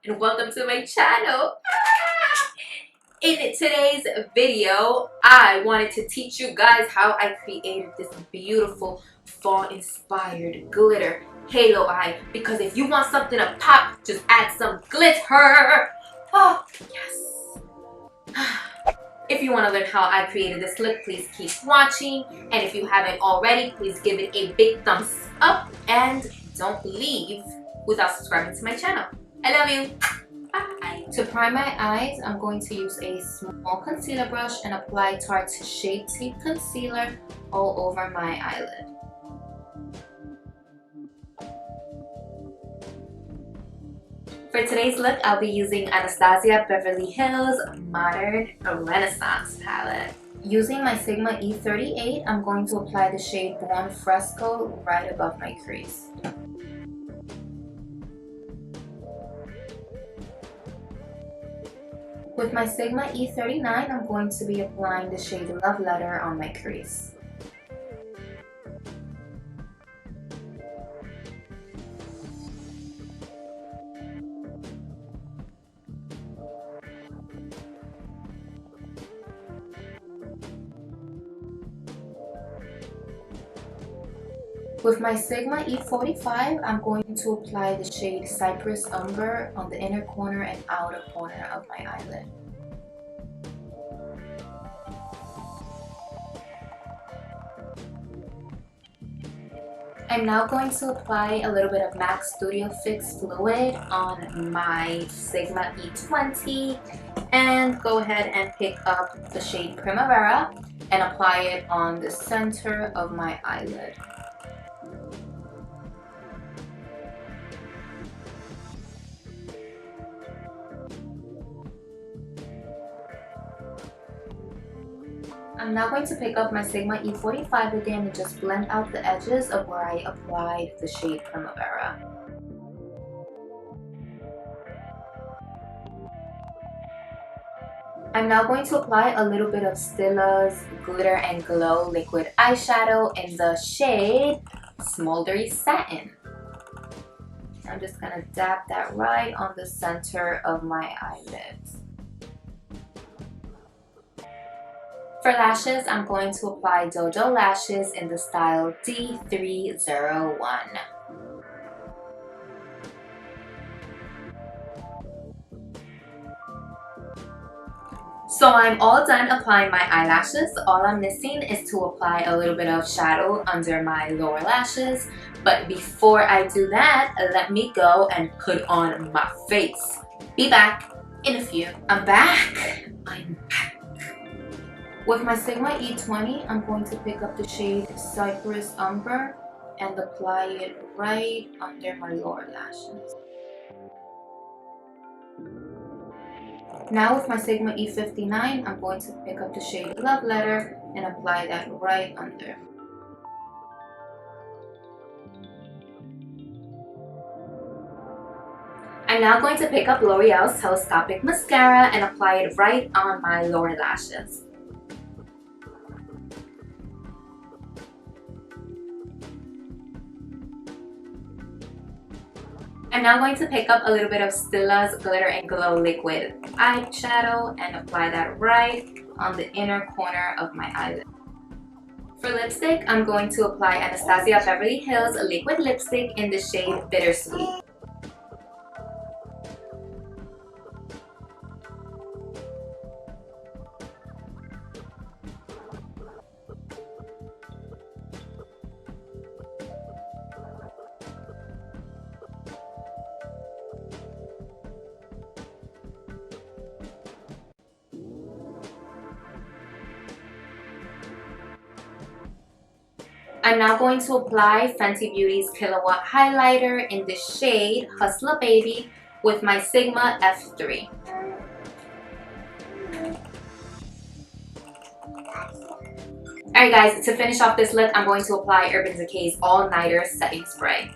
and welcome to my channel. In today's video, I wanted to teach you guys how I created this beautiful fall inspired glitter halo eye, because if you want something to pop, just add some glitter. Oh yes. If you want to learn how I created this look, please keep watching, and if you haven't already, please give it a big thumbs up and don't leave without subscribing to my channel. I love you. Bye. To prime my eyes, I'm going to use a small concealer brush and apply Tarte's Shape Tape Concealer all over my eyelid. For today's look, I'll be using Anastasia Beverly Hills Modern Renaissance palette. Using my Sigma E38, I'm going to apply the shade Buon Fresco right above my crease. With my Sigma E39, I'm going to be applying the shade Love Letter on my crease. With my Sigma E45, I'm going to apply the shade Cypress Umber on the inner corner and outer corner of my eyelid. I'm now going to apply a little bit of MAC Studio Fix Fluid on my Sigma E20 and go ahead and pick up the shade Primavera and apply it on the center of my eyelid. I'm now going to pick up my Sigma E45 again and just blend out the edges of where I applied the shade Primavera. I'm now going to apply a little bit of Stilla's Glitter and Glow liquid eyeshadow in the shade Smoldery Satin. I'm just going to dab that right on the center of my eyelids. For lashes, I'm going to apply Dojo Lashes in the style D301. So I'm all done applying my eyelashes. All I'm missing is to apply a little bit of shadow under my lower lashes. But before I do that, let me go and put on my face. Be back in a few. I'm back. With my Sigma E20, I'm going to pick up the shade Cypress Umber and apply it right under my lower lashes. Now with my Sigma E59, I'm going to pick up the shade Love Letter and apply that right under. I'm now going to pick up L'Oreal's Telescopic Mascara and apply it right on my lower lashes. I'm now going to pick up a little bit of Stilla's Glitter and Glow liquid eyeshadow and apply that right on the inner corner of my eyelid. For lipstick, I'm going to apply Anastasia Beverly Hills liquid lipstick in the shade Bittersweet. I'm now going to apply Fenty Beauty's Kilowatt Highlighter in the shade Hustler Baby with my Sigma F3. Alright guys, to finish off this look, I'm going to apply Urban Decay's All Nighter Setting Spray.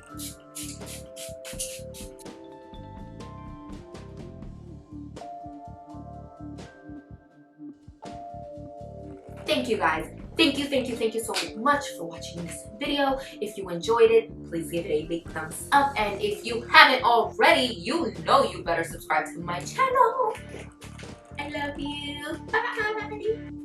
Thank you guys. Thank you so much for watching this video. If you enjoyed it, please give it a big thumbs up. And if you haven't already, you know you better subscribe to my channel. I love you. Bye.